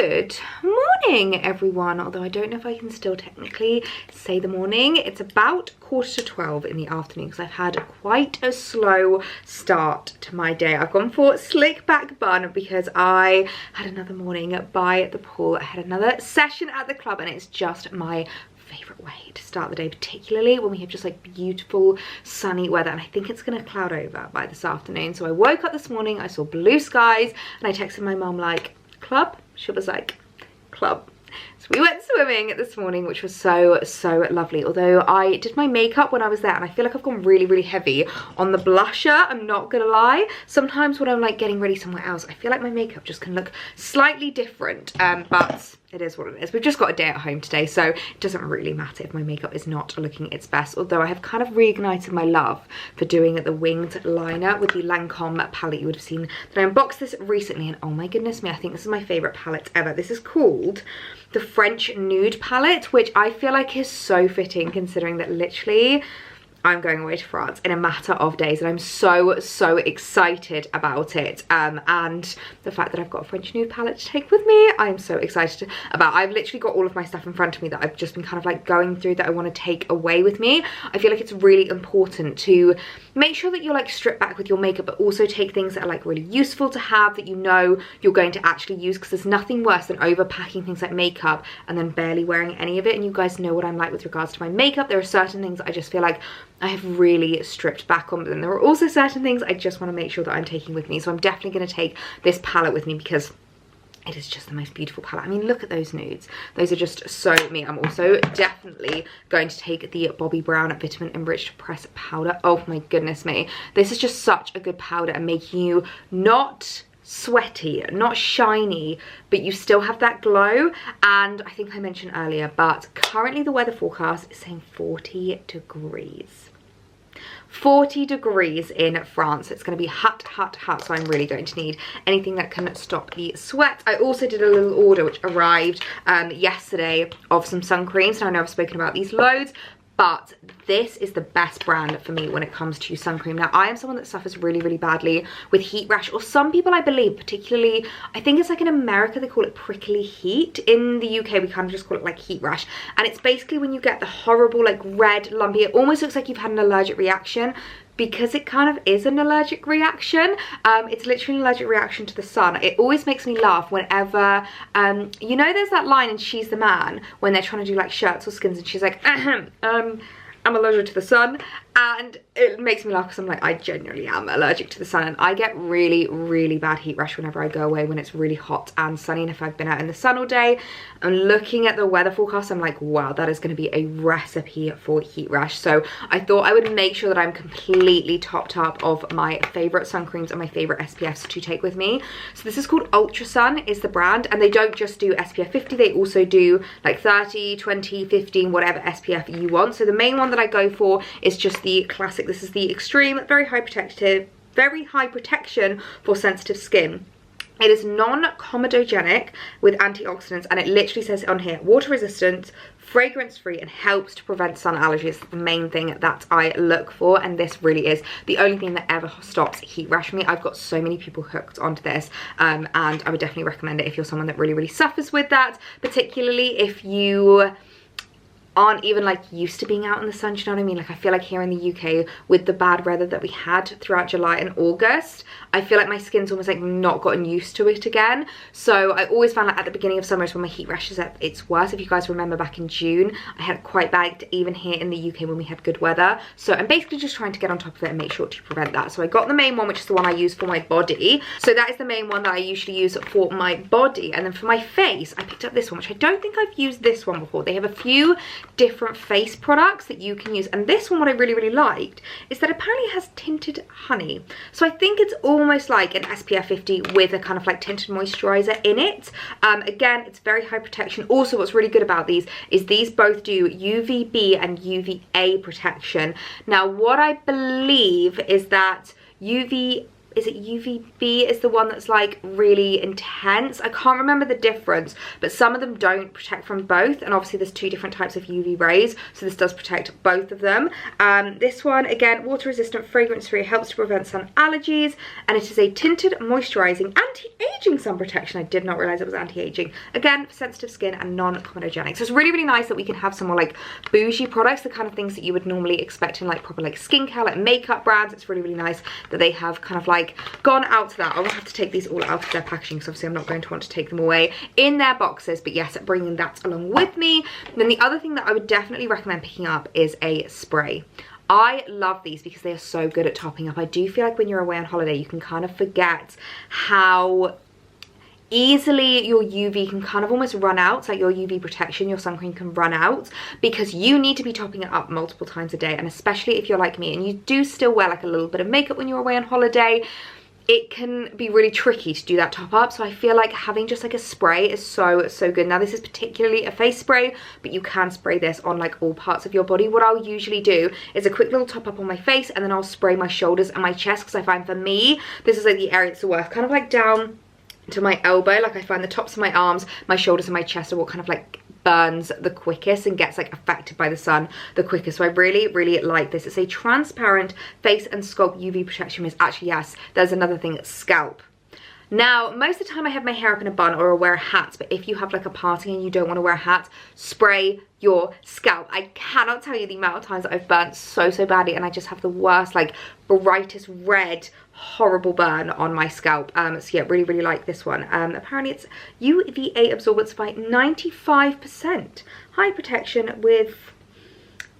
Good morning, everyone. Although I don't know if I can still technically say the morning. It's about 11:45 in the afternoon because I've had quite a slow start to my day. I've gone for slick back bun because I had another morning by the pool. I had another session at the club and it's just my favorite way to start the day, particularly when we have just like beautiful sunny weather, and I think it's gonna cloud over by this afternoon. So I woke up this morning, I saw blue skies, and I texted my mum like, club? She was like, club. So we went swimming this morning, which was so lovely. Although I did my makeup when I was there and I feel like I've gone really heavy on the blusher, I'm not gonna lie. Sometimes when I'm like getting ready somewhere else, I feel like my makeup just can look slightly different, but it is what it is. We've just got a day at home today, so it doesn't really matter if my makeup is not looking its best. Although I have kind of reignited my love for doing the winged liner with the Lancome palette. You would have seen that I unboxed this recently, and oh my goodness me, I think this is my favorite palette ever. This is called the French Nude palette, which I feel like is so fitting considering that literally I'm going away to France in a matter of days, and I'm so excited about it. And the fact that I've got a French nude palette to take with me, I'm so excited about. I've literally got all of my stuff in front of me that I've just been kind of like going through that I want to take away with me. I feel like it's really important to make sure that you're like stripped back with your makeup, but also take things that are like really useful to have that you know you're going to actually use, because there's nothing worse than overpacking things like makeup and then barely wearing any of it. And you guys know what I'm like with regards to my makeup. There are certain things that I just feel like I have really stripped back on, but then there are also certain things I just want to make sure that I'm taking with me. So I'm definitely going to take this palette with me because it is just the most beautiful palette. I mean, look at those nudes. Those are just so me. I'm also definitely going to take the Bobbi Brown Vitamin Enriched Press Powder. Oh my goodness me. This is just such a good powder and making you not sweaty, not shiny, but you still have that glow. And I think I mentioned earlier, but currently the weather forecast is saying 40 degrees. 40 degrees in France. It's going to be hot, so I'm really going to need anything that can stop the sweat. I also did a little order which arrived yesterday of some sun creams. Now I know I've spoken about these loads, but this is the best brand for me when it comes to sun cream. Now, I am someone that suffers really badly with heat rash, or some people I believe, particularly, I think it's like in America they call it prickly heat. In the UK we kind of just call it like heat rash, and it's basically when you get the horrible like red lumpy, it almost looks like you've had an allergic reaction, because it kind of is an allergic reaction. It's literally an allergic reaction to the sun. It always makes me laugh whenever, you know, there's that line in She's the Man when they're trying to do like shirts or skins and she's like, I'm allergic to the sun, and it makes me laugh because I'm like, I genuinely am allergic to the sun, and I get really bad heat rash whenever I go away when it's really hot and sunny. And if I've been out in the sun all day and looking at the weather forecast, I'm like, wow, that is going to be a recipe for heat rash. So I thought I would make sure that I'm completely topped up of my favorite sun creams and my favorite SPFs to take with me. So this is called Ultra Sun is the brand, and they don't just do SPF 50, they also do like 30, 20, 15, whatever SPF you want. So the main one that I go for is just the classic. This is the extreme, very high protection for sensitive skin. It is non-comedogenic with antioxidants, and it literally says on here, water resistant, fragrance free, and helps to prevent sun allergies. The main thing that I look for, and this really is the only thing that ever stops heat rash for me. I've got so many people hooked onto this, and I would definitely recommend it if you're someone that really suffers with that, particularly if you aren't even like used to being out in the sun. Do you know what I mean? Like, I feel like here in the UK with the bad weather that we had throughout July and August, I feel like my skin's almost like not gotten used to it again. So I always found like at the beginning of summer is when my heat rash is at its worst. If you guys remember back in June, I had it quite bad even here in the UK when we had good weather. So I'm basically just trying to get on top of it and make sure to prevent that. So I got the main one, which is the one I use for my body. So that is the main one that I usually use for my body. And then for my face, I picked up this one, which I don't think I've used this one before. They have a few different face products that you can use, and this one, what I really liked is that apparently it has tinted honey. So I think it's almost like an SPF 50 with a kind of like tinted moisturizer in it. Again, it's very high protection. Also, what's really good about these is these both do UVB and UVA protection. Now, what I believe is that is it UVB is the one that's like really intense. I can't remember the difference, but some of them don't protect from both, and obviously there's 2 different types of UV rays, so this does protect both of them. This one, again, water resistant, fragrance free, helps to prevent sun allergies, and it is a tinted moisturizing anti-aging sun protection. I did not realize it was anti-aging, again for sensitive skin and non-comedogenic. So it's really, really nice that we can have some more like bougie products, the kind of things that you would normally expect in like proper like skincare, like makeup brands. It's really, really nice that they have kind of like gone out to that. I will have to take these all out of their packaging, so obviously I'm not going to want to take them away in their boxes, but yes, bringing that along with me. And then the other thing that I would definitely recommend picking up is a spray. I love these because they are so good at topping up. I do feel like when you're away on holiday, you can kind of forget how easily your UV can kind of almost run out. It's like your UV protection, your sun cream can run out, because you need to be topping it up multiple times a day. And especially if you're like me and you do still wear like a little bit of makeup when you're away on holiday, it can be really tricky to do that top up. So I feel like having just like a spray is so good. Now this is particularly a face spray, but you can spray this on like all parts of your body. What I'll usually do is a quick little top up on my face, and then I'll spray my shoulders and my chest, because I find for me this is like the area that's the worst, kind of like down to my elbow. Like I find the tops of my arms, my shoulders and my chest are what kind of like burns the quickest and gets like affected by the sun the quickest. So I really, really like this. It's a transparent face and scalp UV protection mist. Actually, yes, there's another thing, scalp. Now, most of the time I have my hair up in a bun or I wear a hat, but if you have like a party and you don't want to wear a hat, spray your scalp. I cannot tell you the amount of times that I've burnt so badly, and I just have the worst, like brightest red, horrible burn on my scalp. So yeah, really, really like this one. Apparently it's UVA absorbance by 95%. High protection with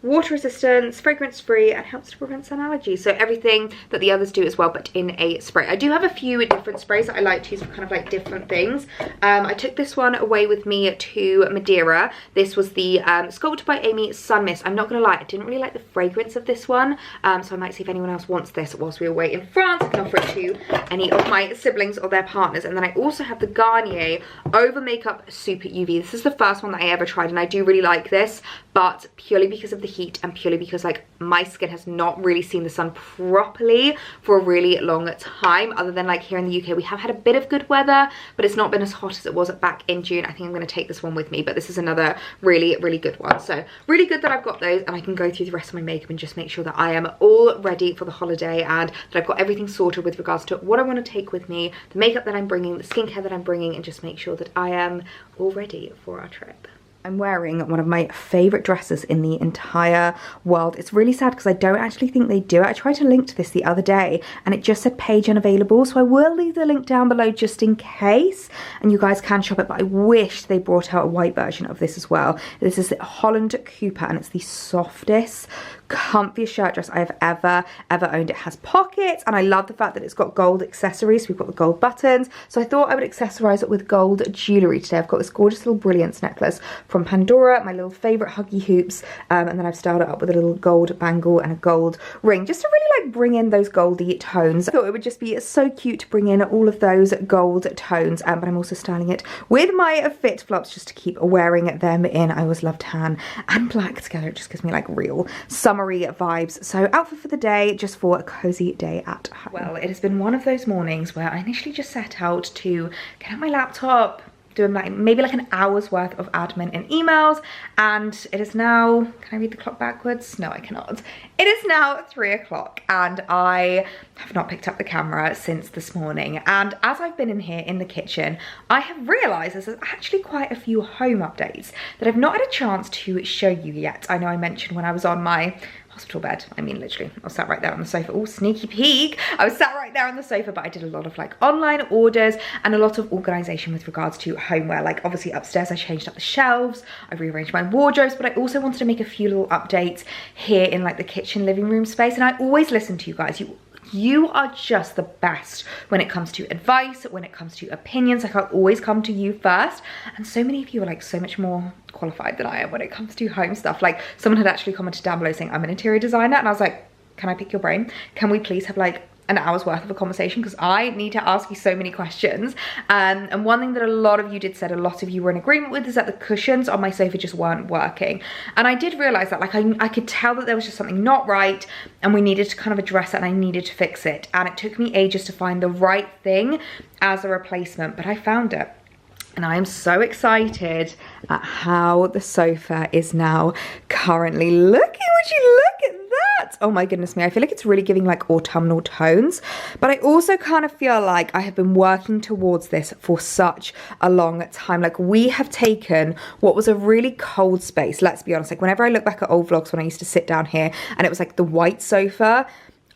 water resistance, fragrance free, and helps to prevent sun allergies. So everything that the others do as well, but in a spray. I do have a few different sprays that I like to use for kind of like different things. I took this one away with me to Madeira. This was the Sculpted by Amy Sun Mist. I'm not gonna lie, I didn't really like the fragrance of this one, so I might see if anyone else wants this whilst we away in France. I can offer it to any of my siblings or their partners. And then I also have the Garnier Over Makeup Super UV. This is the first one that I ever tried, and I do really like this, but purely because of the heat and purely because like my skin has not really seen the sun properly for a really long time, other than like here in the UK we have had a bit of good weather, but it's not been as hot as it was back in June. I think I'm going to take this one with me, but this is another really, really good one. So really good that I've got those, and I can go through the rest of my makeup and just make sure that I am all ready for the holiday, and that I've got everything sorted with regards to what I want to take with me, the makeup that I'm bringing, the skincare that I'm bringing, and just make sure that I am all ready for our trip. I'm wearing one of my favourite dresses in the entire world. It's really sad because I don't actually think they do it. I tried to link to this the other day and it just said page unavailable, so I will leave the link down below just in case, and you guys can shop it, but I wish they brought out a white version of this as well. This is Holland Cooper, and it's the softest, comfiest shirt dress I have ever owned. It has pockets, and I love the fact that it's got gold accessories. So we've got the gold buttons, so I thought I would accessorize it with gold jewellery today. I've got this gorgeous little brilliance necklace from Pandora, my little favourite huggy hoops, and then I've styled it up with a little gold bangle and a gold ring, just to really like bring in those goldy tones. I thought it would just be so cute to bring in all of those gold tones, but I'm also styling it with my fit flops just to keep wearing them in. I always love tan and black together. It just gives me like real summery vibes. So outfit for the day, just for a cozy day at home. Well, it has been one of those mornings where I initially just set out to get out my laptop, doing like maybe like an hour's worth of admin and emails, and it is now, can I read the clock backwards? No, I cannot. It is now 3 o'clock and I have not picked up the camera since this morning. And as I've been in here in the kitchen, I have realized there's actually quite a few home updates that I've not had a chance to show you yet. I know I mentioned when I was on my hospital bed, I mean literally, I was sat right there on the sofa. Oh, sneaky peek. I was sat right there on the sofa, but I did a lot of like online orders and a lot of organization with regards to homeware. Like obviously upstairs I changed up the shelves, I rearranged my wardrobes, but I also wanted to make a few little updates here in like the kitchen living room space. And I always listen to you guys. You are just the best when it comes to advice, when it comes to opinions. Like I'll always come to you first, and so many of you are like so much more qualified than I am when it comes to home stuff. Like someone had actually commented down below saying I'm an interior designer, and I was like, can I pick your brain? Can we please have like an hour's worth of a conversation because I need to ask you so many questions. And one thing that a lot of you did said, a lot of you were in agreement with, is that the cushions on my sofa just weren't working. And I did realize that, like, I could tell that there was just something not right, and we needed to kind of address it, and I needed to fix it. And it took me ages to find the right thing as a replacement, but I found it. And I am so excited at how the sofa is now currently looking. Would you look at that? Oh my goodness me. I feel like it's really giving like autumnal tones. But I also kind of feel like I have been working towards this for such a long time. Like, we have taken what was a really cold space, let's be honest. Like, whenever I look back at old vlogs when I used to sit down here and it was like the white sofa,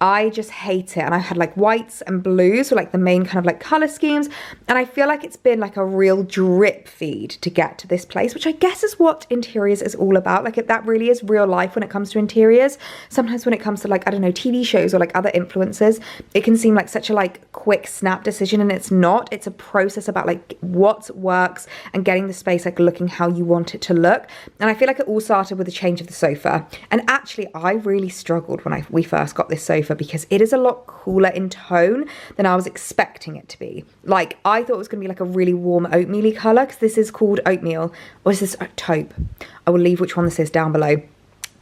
I just hate it. And I had like whites and blues were like the main kind of like color schemes. And I feel like it's been like a real drip feed to get to this place, which I guess is what interiors is all about. Like, that really is real life when it comes to interiors. Sometimes when it comes to like, I don't know, TV shows or like other influencers, it can seem like such a like quick snap decision, and it's not. It's a process about like what works and getting the space like looking how you want it to look. And I feel like it all started with the change of the sofa. And actually, I really struggled when we first got this sofa, because it is a lot cooler in tone than I was expecting it to be. Like, I thought it was going to be like a really warm oatmeal-y colour, because this is called oatmeal, or is this taupe? I will leave which one this is down below.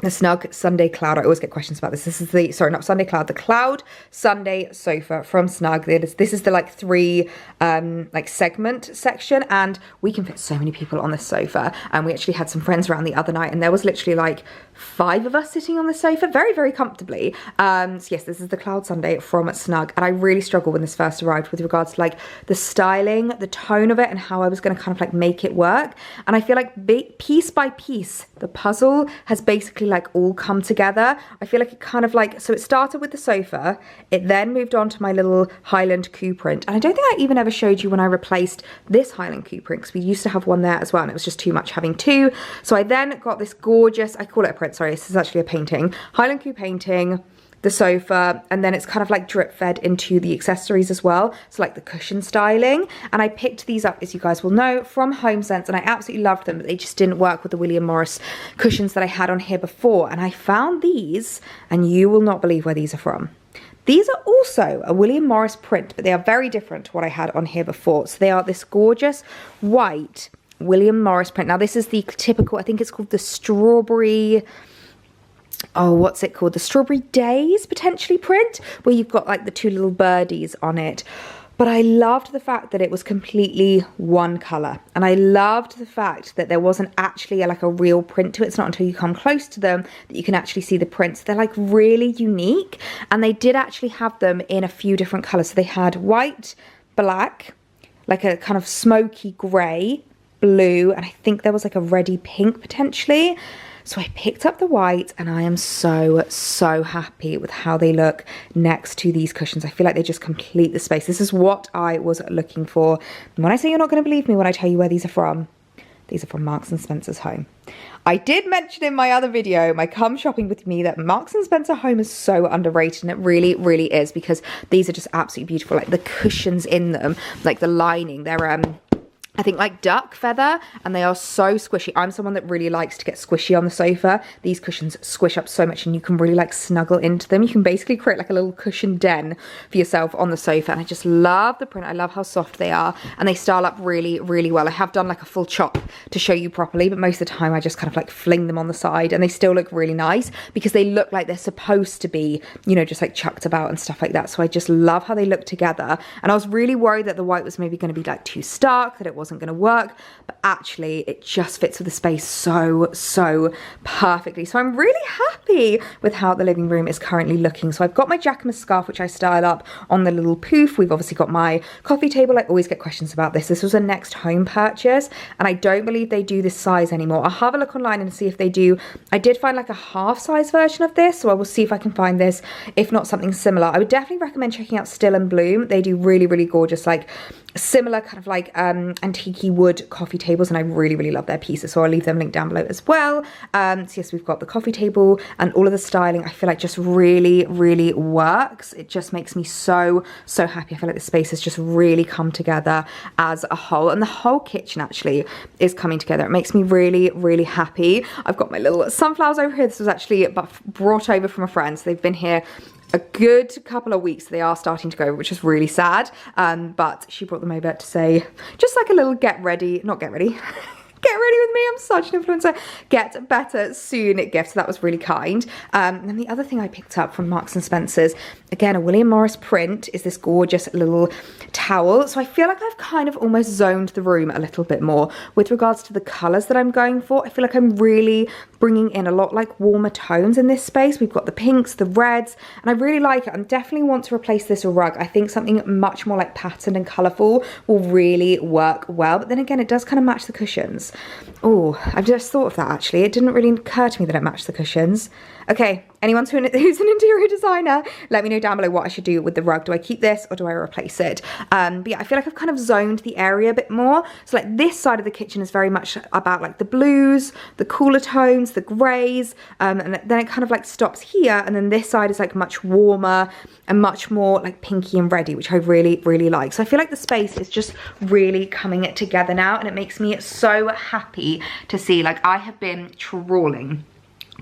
The Snug Sunday Cloud. I always get questions about this. This is the, sorry, not Sunday Cloud, the Cloud Sunday sofa from Snug. This is the like 3 like segment section, and we can fit so many people on this sofa. And we actually had some friends around the other night, and there was literally like 5 of us sitting on the sofa very, very comfortably. So yes, this is the Cloud Sunday from Snug, and I really struggled when this first arrived with regards to like the styling, the tone of it, and how I was going to kind of like make it work. And I feel like piece by piece, the puzzle has basically like all come together. I feel like it kind of like, so it started with the sofa, it then moved on to my little Highland Coup print, and I don't think I even ever showed you when I replaced this Highland Coup print, because we used to have one there as well, and it was just too much having 2. So I then got this gorgeous, I call it a print, sorry, this is actually a painting, Highland Coup painting, the sofa, and then it's kind of like drip fed into the accessories as well, so like the cushion styling. And I picked these up, as you guys will know, from HomeSense, and I absolutely loved them, but they just didn't work with the William Morris cushions that I had on here before. And I found these, and you will not believe where these are from. These are also a William Morris print, but they are very different to what I had on here before. So they are this gorgeous white William Morris print. Now, this is the typical, I think it's called the strawberry, oh, what's it called? The Strawberry Days, potentially, print, where you've got like the 2 little birdies on it. But I loved the fact that it was completely one colour. And I loved the fact that there wasn't actually like a real print to it. It's not until you come close to them that you can actually see the prints. They're like really unique. And they did actually have them in a few different colours. So they had white, black, like a kind of smoky grey, blue, and I think there was like a reddy pink potentially. So I picked up the white, and I am so, so happy with how they look next to these cushions. I feel like they just complete the space. This is what I was looking for. And when I say you're not going to believe me when I tell you where these are from Marks & Spencer's Home. I did mention in my other video, my Come Shopping With Me, that Marks & Spencer Home is so underrated, and it really, really is, because these are just absolutely beautiful. Like the cushions in them, like the lining, they're I think like duck feather, and they are so squishy. I'm someone that really likes to get squishy on the sofa. These cushions squish up so much, and you can really like snuggle into them. You can basically create like a little cushion den for yourself on the sofa, and I just love the print. I love how soft they are, and they style up really, really well. I have done like a full chop to show you properly, but most of the time I just kind of like fling them on the side, and they still look really nice because they look like they're supposed to be, you know, just like chucked about and stuff like that. So I just love how they look together, and I was really worried that the white was maybe going to be like too stark, that it wasn't going to work, but actually it just fits with the space so perfectly. So I'm really happy with how the living room is currently looking. So I've got my Jacquemus scarf, which I style up on the little poof. We've obviously got my coffee table. I always get questions about this. This was a next home purchase, and I don't believe they do this size anymore. I'll have a look online and see if they do. I did find like a half size version of this, so I will see if I can find this, if not something similar. I would definitely recommend checking out Still and Bloom. They do really, really gorgeous, like similar kind of like antique wood coffee tables, and I really, really love their pieces, so I'll leave them linked down below as well. So yes, we've got the coffee table, and all of the styling I feel like just really, really works. It just makes me so happy. I feel like the space has just really come together as a whole, and the whole kitchen actually is coming together. It makes me really, really happy. I've got my little sunflowers over here. This was actually brought over from a friend, so they've been here a good couple of weeks they are starting to go, which is really sad. But she brought them over to say, just like a little get ready, not get ready, get ready with me, I'm such an influencer, get better soon gift. So that was really kind. And then the other thing I picked up from Marks and Spencer's, again, a William Morris print, is this gorgeous little towel. So I feel like I've kind of almost zoned the room a little bit more with regards to the colors that I'm going for. I feel like I'm really bringing in a lot like warmer tones in this space. We've got the pinks, the reds, and I really like it. I definitely want to replace this rug. I think something much more like patterned and colorful will really work well. But then again, it does kind of match the cushions. Oh, I've just thought of that actually. It didn't really occur to me that it matched the cushions. Okay, anyone who's an interior designer, let me know down below what I should do with the rug. Do I keep this or do I replace it? But yeah, I feel like I've kind of zoned the area a bit more. So like this side of the kitchen is very much about like the blues, the cooler tones, the greys, and then it kind of like stops here, and then this side is like much warmer and much more like pinky and reddy, which I really, really like. So I feel like the space is just really coming together now, and it makes me so happy to see. Like, I have been trawling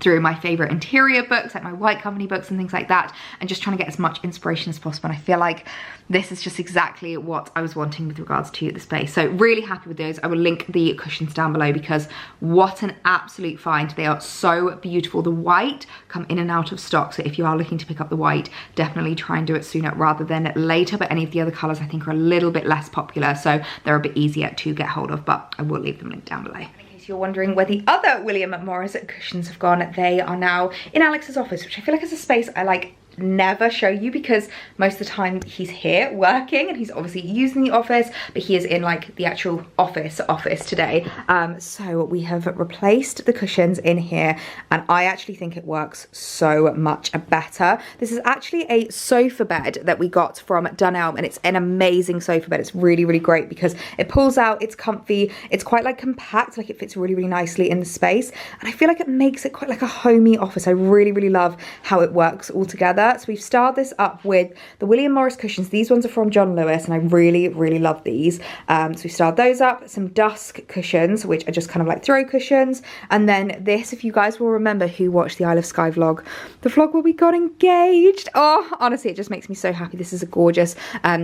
through my favorite interior books, like my White Company books and things like that, and just trying to get as much inspiration as possible. And I feel like this is just exactly what I was wanting with regards to the space. So really happy with those. I will link the cushions down below because what an absolute find. They are so beautiful. The white come in and out of stock, so if you are looking to pick up the white, definitely try and do it sooner rather than later. But any of the other colors I think are a little bit less popular, so they're a bit easier to get hold of, but I will leave them linked down below. You're wondering where the other William Morris cushions have gone, they are now in Alex's office, which I feel like is a space I like never show you because most of the time he's here working and he's obviously using the office, but he is in like the actual office today. So we have replaced the cushions in here, and I actually think it works so much better. This is actually a sofa bed that we got from Dunelm, and it's an amazing sofa bed. It's really, really great because it pulls out, it's comfy, it's quite like compact, like it fits really, really nicely in the space, and I feel like it makes it quite like a homey office. I really, really love how it works all together. So we've started this up with the William Morris cushions. These ones are from John Lewis, and I really, really love these. So we started those up, some dusk cushions, which are just kind of like throw cushions. And then this, if you guys will remember who watched the Isle of Skye vlog, the vlog where we got engaged. Oh, honestly, it just makes me so happy. This is a gorgeous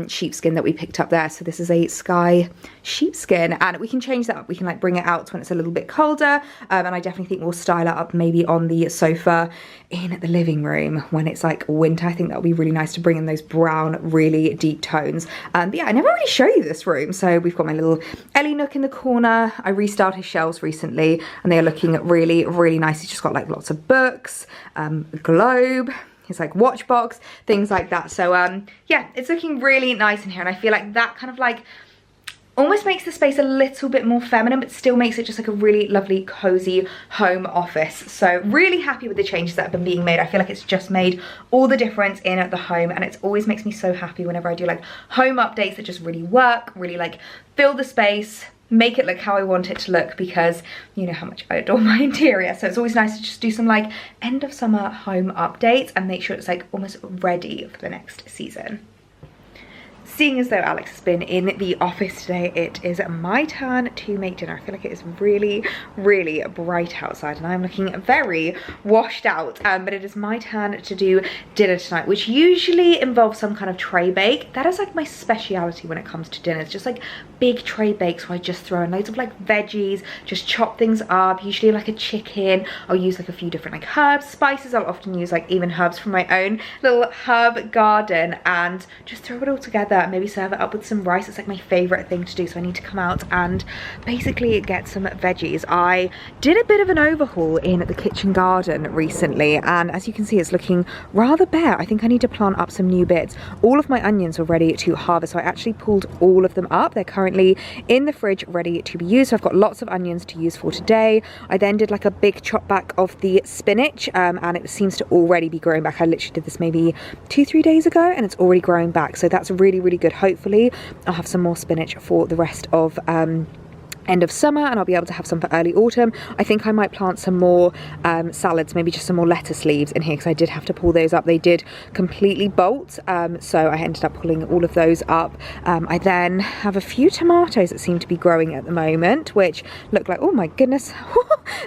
sheepskin that we picked up there. So this is a Skye sheepskin, and we can change that up. We can like bring it out when it's a little bit colder. And I definitely think we'll style it up maybe on the sofa in the living room when it's like winter. I think that would be really nice to bring in those brown, really deep tones. But yeah, I never really show you this room. So we've got my little Ellie nook in the corner. I restarted his shelves recently, and they are looking really, really nice. He's just got like lots of books, a globe, his like watch box, things like that. So yeah, it's looking really nice in here, and I feel like that kind of like almost makes the space a little bit more feminine, but still makes it just like a really lovely cozy home office. So really happy with the changes that have been being made. I feel like it's just made all the difference in the home, and it always makes me so happy whenever I do like home updates that just really work, really like fill the space, make it look how I want it to look, because you know how much I adore my interior. So it's always nice to just do some like end of summer home updates and make sure it's like almost ready for the next season. Seeing as though Alex has been in the office today, it is my turn to make dinner. I feel like it is really, really bright outside, and I'm looking very washed out, but it is my turn to do dinner tonight, which usually involves some kind of tray bake. That is like my speciality when it comes to dinners, just like big tray bakes where I just throw in loads of like veggies, just chop things up, usually like a chicken. I'll use like a few different like herbs, spices. I'll often use like even herbs from my own little herb garden, and just throw it all together. Maybe serve it up with some rice. It's like my favorite thing to do, so I need to come out and basically get some veggies. I did a bit of an overhaul in the kitchen garden recently, and as you can see, it's looking rather bare. I think I need to plant up some new bits. All of my onions are ready to harvest, so I actually pulled all of them up. They're currently in the fridge ready to be used, so I've got lots of onions to use for today. I then did like a big chop back of the spinach, and it seems to already be growing back. I literally did this maybe 2-3 days ago, and it's already growing back, so that's really, really good. Hopefully I'll have some more spinach for the rest of end of summer, and I'll be able to have some for early autumn. I think I might plant some more salads, maybe just some more lettuce leaves in here, because I did have to pull those up. They did completely bolt, so I ended up pulling all of those up. I then have a few tomatoes that seem to be growing at the moment, which look like, oh my goodness,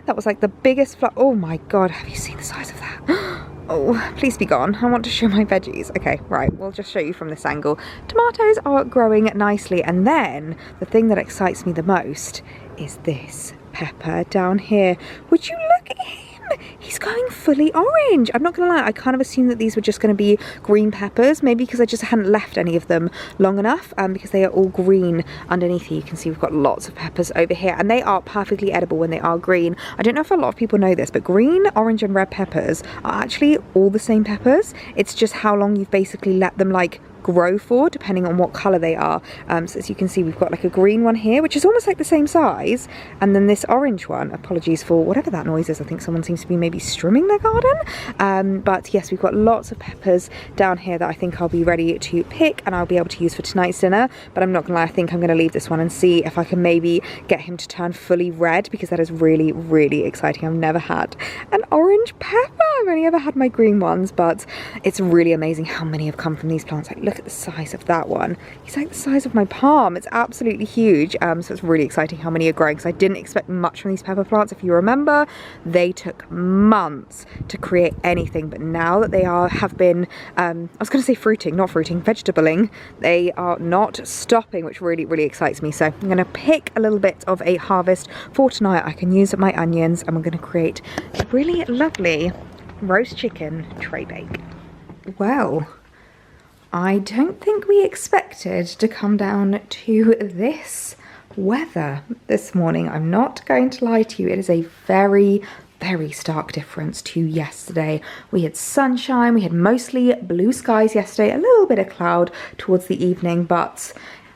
that was like the biggest oh my god, have you seen the size of that? Oh, please be gone. I want to show my veggies. Okay, right, we'll just show you from this angle. Tomatoes are growing nicely, and then the thing that excites me the most is this pepper down here. Would you look at him? He's going fully orange. I'm not gonna lie, I kind of assumed that these were just gonna be green peppers, maybe because I just hadn't left any of them long enough, because they are all green underneath here. You can see we've got lots of peppers over here, and they are perfectly edible when they are green. I don't know if a lot of people know this, but green, orange and red peppers are actually all the same peppers. It's just how long you've basically let them like grow for, depending on what color they are. So as you can see, we've got like a green one here, which is almost like the same size, and then this orange one. Apologies for whatever that noise is. I think someone seems to be maybe strumming their garden. But yes, we've got lots of peppers down here that I think I'll be ready to pick and I'll be able to use for tonight's dinner. But I'm not gonna lie, I think I'm gonna leave this one and see if I can maybe get him to turn fully red, because that is really, really exciting. I've never had an orange pepper. I've only ever had my green ones, but it's really amazing how many have come from these plants. Like, look at the size of that one. He's like the size of my palm. It's absolutely huge. So it's really exciting how many are growing, because I didn't expect much from these pepper plants. If you remember, they took months to create anything, but now that they have been, I was going to say fruiting, not fruiting, vegetabling, they are not stopping, which really, really excites me. So I'm going to pick a little bit of a harvest for tonight. I can use my onions, and we're going to create a really lovely roast chicken tray bake. Well, I don't think we expected to come down to this weather this morning. I'm not going to lie to you, it is a very, very stark difference to yesterday. We had sunshine, we had mostly blue skies yesterday, a little bit of cloud towards the evening, but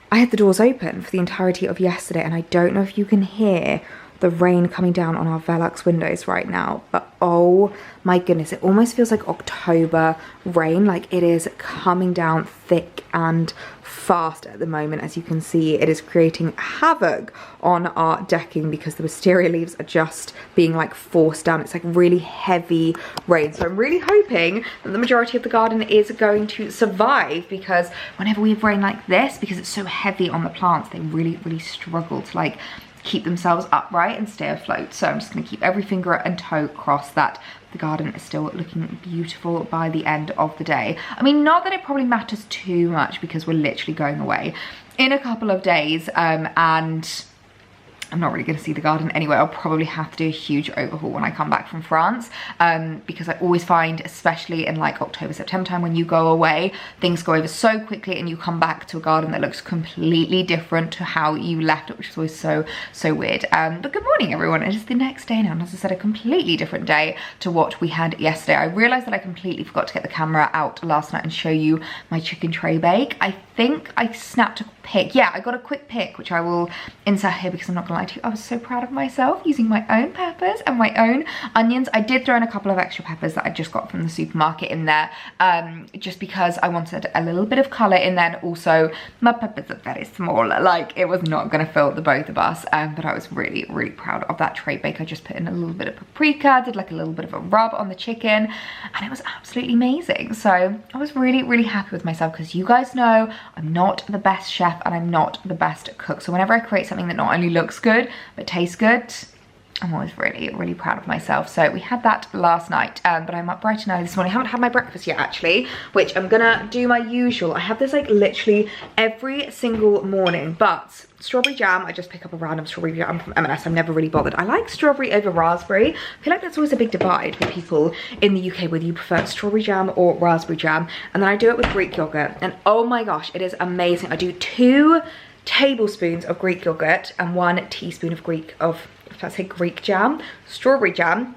I had the doors open for the entirety of yesterday, and I don't know if you can hear the rain coming down on our Velux windows right now, but oh my goodness, it almost feels like October rain. Like, it is coming down thick and fast at the moment. As you can see, it is creating havoc on our decking because the wisteria leaves are just being like forced down. It's like really heavy rain, so I'm really hoping that the majority of the garden is going to survive, because whenever we have rain like this, because it's so heavy on the plants, they really, really struggle to like keep themselves upright and stay afloat. So I'm just going to keep every finger and toe crossed that the garden is still looking beautiful by the end of the day. I mean, not that it probably matters too much, because we're literally going away in a couple of days, and I'm not really going to see the garden anyway. I'll probably have to do a huge overhaul when I come back from France, because I always find, especially in like October, September time, when you go away, things go over so quickly and you come back to a garden that looks completely different to how you left it, which is always so, so weird. But good morning, everyone. It is the next day now, and as I said, a completely different day to what we had yesterday. I realised that I completely forgot to get the camera out last night and show you my chicken tray bake. I think I snapped a pic. Yeah, I got a quick pic, which I will insert here, because I'm not gonna lie to you, I was so proud of myself using my own peppers and my own onions. I did throw in a couple of extra peppers that I just got from the supermarket in there, just because I wanted a little bit of colour in there, and also my peppers are very small, like it was not gonna fill the both of us, but I was really, really proud of that tray bake. I just put in a little bit of paprika, did like a little bit of a rub on the chicken, and it was absolutely amazing. So I was really, really happy with myself, because you guys know I'm not the best chef and I'm not the best cook. So whenever I create something that not only looks good but tastes good, I'm always really, really proud of myself. So we had that last night, but I'm up bright and early this morning. I haven't had my breakfast yet, actually, which I'm gonna do my usual. I have this like literally every single morning, but strawberry jam, I just pick up a random strawberry jam from M&S. I'm never really bothered. I like strawberry over raspberry. I feel like that's always a big divide with people in the UK, whether you prefer strawberry jam or raspberry jam. And then I do it with Greek yogurt, and oh my gosh, it is amazing. I do 2 tablespoons of Greek yogurt and 1 teaspoon of Greek jam, strawberry jam,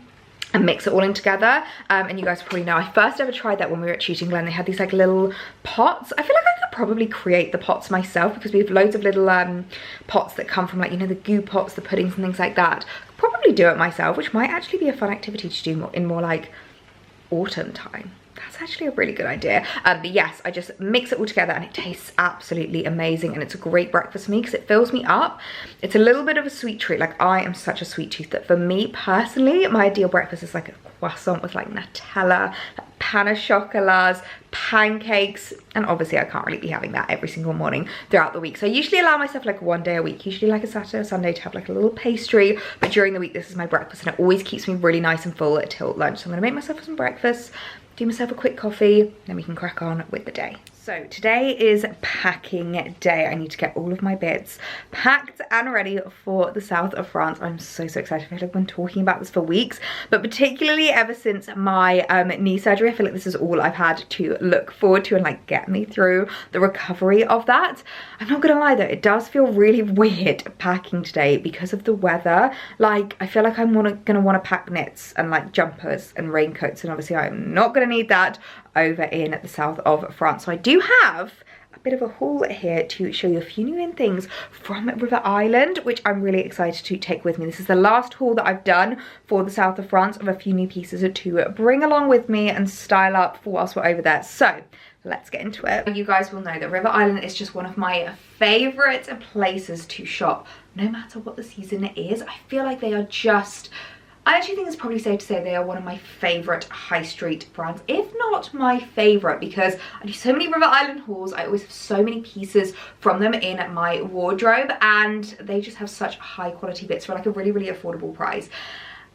and mix it all in together. And you guys probably know, I first ever tried that when we were at Shooting Glen. They had these like little pots. I feel like I could probably create the pots myself, because we have loads of little pots that come from, like, you know, the goo pots, the puddings and things like that. I'd probably do it myself, which might actually be a fun activity to do in more like autumn time. That's actually a really good idea. But yes, I just mix it all together and it tastes absolutely amazing, and it's a great breakfast for me because it fills me up. It's a little bit of a sweet treat. Like, I am such a sweet tooth that for me personally, my ideal breakfast is like a croissant with like Nutella, pain au chocolat, pancakes, and obviously I can't really be having that every single morning throughout the week. So I usually allow myself like 1 day a week, usually like a Saturday or Sunday, to have like a little pastry, but during the week this is my breakfast, and it always keeps me really nice and full until lunch. So I'm gonna make myself some breakfast do myself a quick coffee, then we can crack on with the day. So today is packing day. I need to get all of my bits packed and ready for the south of France. I'm so excited. I feel like I've been talking about this for weeks, but particularly ever since my knee surgery, I feel like this is all I've had to look forward to and like get me through the recovery of that. I'm not gonna lie though, it does feel really weird packing today because of the weather. Like I feel like I'm gonna wanna pack knits and like jumpers and raincoats, and obviously I'm not gonna need that over in the south of France. So I do have a bit of a haul here to show you a few new things from River Island, which I'm really excited to take with me. This is the last haul that I've done for the south of France of a few new pieces to bring along with me and style up for whilst we're over there. So let's get into it. You guys will know that River Island is just one of my favorite places to shop, no matter what the season is. I feel like they are just, I actually think it's probably safe to say they are one of my favourite high street brands, if not my favourite, because I do so many River Island hauls. I always have so many pieces from them in my wardrobe, and they just have such high quality bits for like a really affordable price.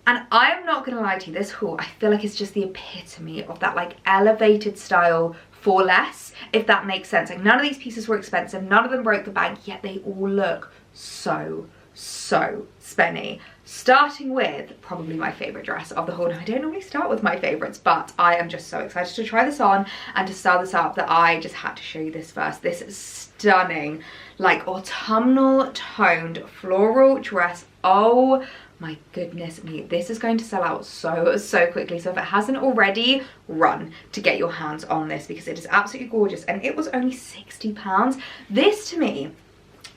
And I'm not gonna lie to you, this haul I feel like it's just the epitome of that like elevated style for less, if that makes sense. Like none of these pieces were expensive, none of them broke the bank, yet they all look so spenny. Starting with probably my favorite dress of the haul. Now I don't normally start with my favorites, but I am just so excited to try this on and to style this up that I just had to show you this first. This stunning like autumnal toned floral dress. Oh my goodness me, this is going to sell out so quickly. So if it hasn't already, run to get your hands on this because it is absolutely gorgeous, and it was only £60. This to me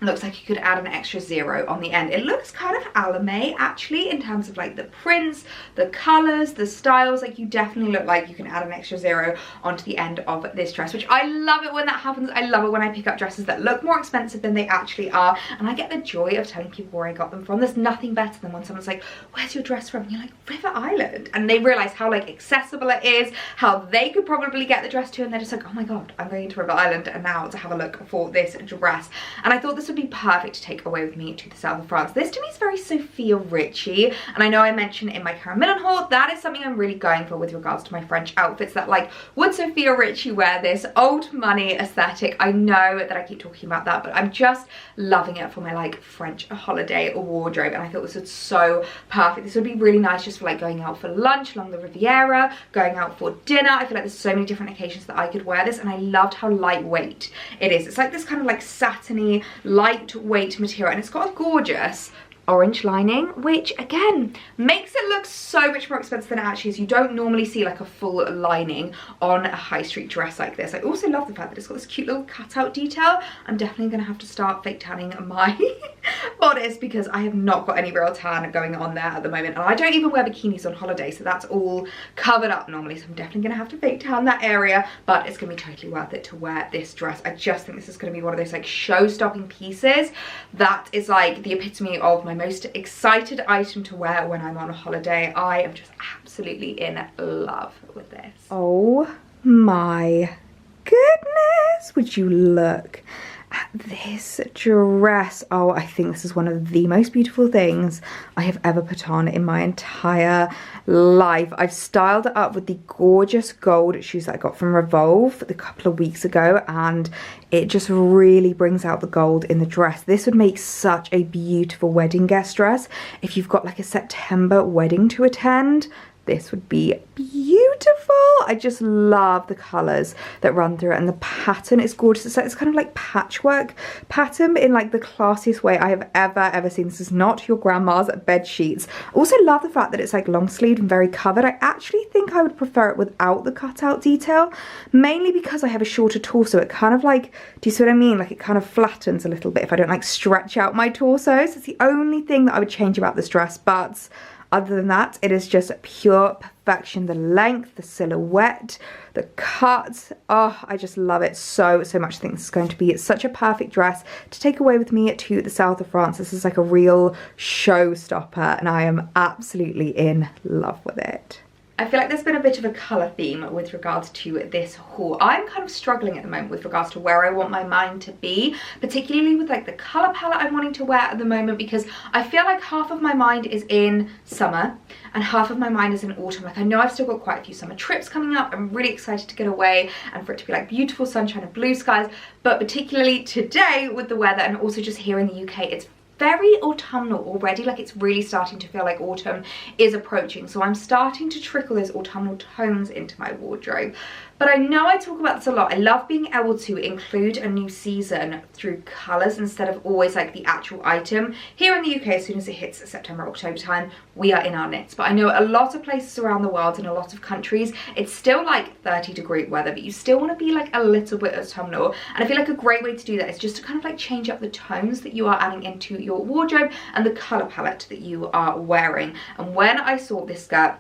looks like you could add an extra 0 on the end. It looks kind of Alame actually in terms of like the prints, the colors, the styles. Like you definitely look like you can add an extra 0 onto the end of this dress, which I love it when that happens. I love it when I pick up dresses that look more expensive than they actually are, and I get the joy of telling people where I got them from. There's nothing better than when someone's like, where's your dress from? And you're like, River Island, and they realize how like accessible it is, how they could probably get the dress too, and they're just like, oh my god, I'm going to River Island and now to have a look for this dress. And I thought this would be perfect to take away with me to the south of France. This to me is very Sophia Richie, and I know I mentioned in my Karen Millen haul that is something I'm really going for with regards to my French outfits, that like, would Sophia Richie wear this old money aesthetic? I know that I keep talking about that, but I'm just loving it for my like French holiday wardrobe, and I thought this was so perfect. This would be really nice just for like going out for lunch along the Riviera, going out for dinner. I feel like there's so many different occasions that I could wear this, and I loved how lightweight it is. It's like this kind of like satiny lightweight material, and it's got a gorgeous orange lining, which again makes it look so much more expensive than it actually is. You don't normally see like a full lining on a high street dress like this. I also love the fact that it's got this cute little cutout detail. I'm definitely gonna have to start fake tanning my bodice because I have not got any real tan going on there at the moment, and I don't even wear bikinis on holiday, so that's all covered up normally, so I'm definitely gonna have to fake tan that area, but it's gonna be totally worth it to wear this dress. I just think this is gonna be one of those like show-stopping pieces that is like the epitome of my most excited item to wear when I'm on a holiday. I am just absolutely in love with this. Oh my goodness, would you look at this dress? Oh, I think this is one of the most beautiful things I have ever put on in my entire life. I've styled it up with the gorgeous gold shoes that I got from Revolve a couple of weeks ago, and it just really brings out the gold in the dress. This would make such a beautiful wedding guest dress. If you've got like a September wedding to attend, this would be beautiful. I just love the colours that run through it, and the pattern is gorgeous. It's like this kind of like patchwork pattern in like the classiest way I have ever seen. This is not your grandma's bed sheets. Also love the fact that it's like long sleeved and very covered. I actually think I would prefer it without the cutout detail, mainly because I have a shorter torso. It kind of like, do you see what I mean? Like it kind of flattens a little bit if I don't like stretch out my torso. So it's the only thing that I would change about this dress, but other than that, it is just pure perfection. The length, the silhouette, the cut. Oh, I just love it so much. I think this is going to be such a perfect dress to take away with me to the south of France. This is like a real showstopper, and I am absolutely in love with it. I feel like there's been a bit of a colour theme with regards to this haul. I'm kind of struggling at the moment with regards to where I want my mind to be, particularly with like the colour palette I'm wanting to wear at the moment, because I feel like half of my mind is in summer and half of my mind is in autumn. Like I know I've still got quite a few summer trips coming up. I'm really excited to get away and for it to be like beautiful sunshine and blue skies, but particularly today with the weather and also just here in the UK, it's very autumnal already. Like it's really starting to feel like autumn is approaching, so I'm starting to trickle those autumnal tones into my wardrobe. But I know I talk about this a lot. I love being able to include a new season through colours instead of always like the actual item. Here in the UK, as soon as it hits September, October time, we are in our knits. But I know a lot of places around the world, in a lot of countries, it's still like 30-degree weather, but you still want to be like a little bit autumnal. And I feel like a great way to do that is just to kind of like change up the tones that you are adding into your wardrobe and the colour palette that you are wearing. And when I saw this skirt,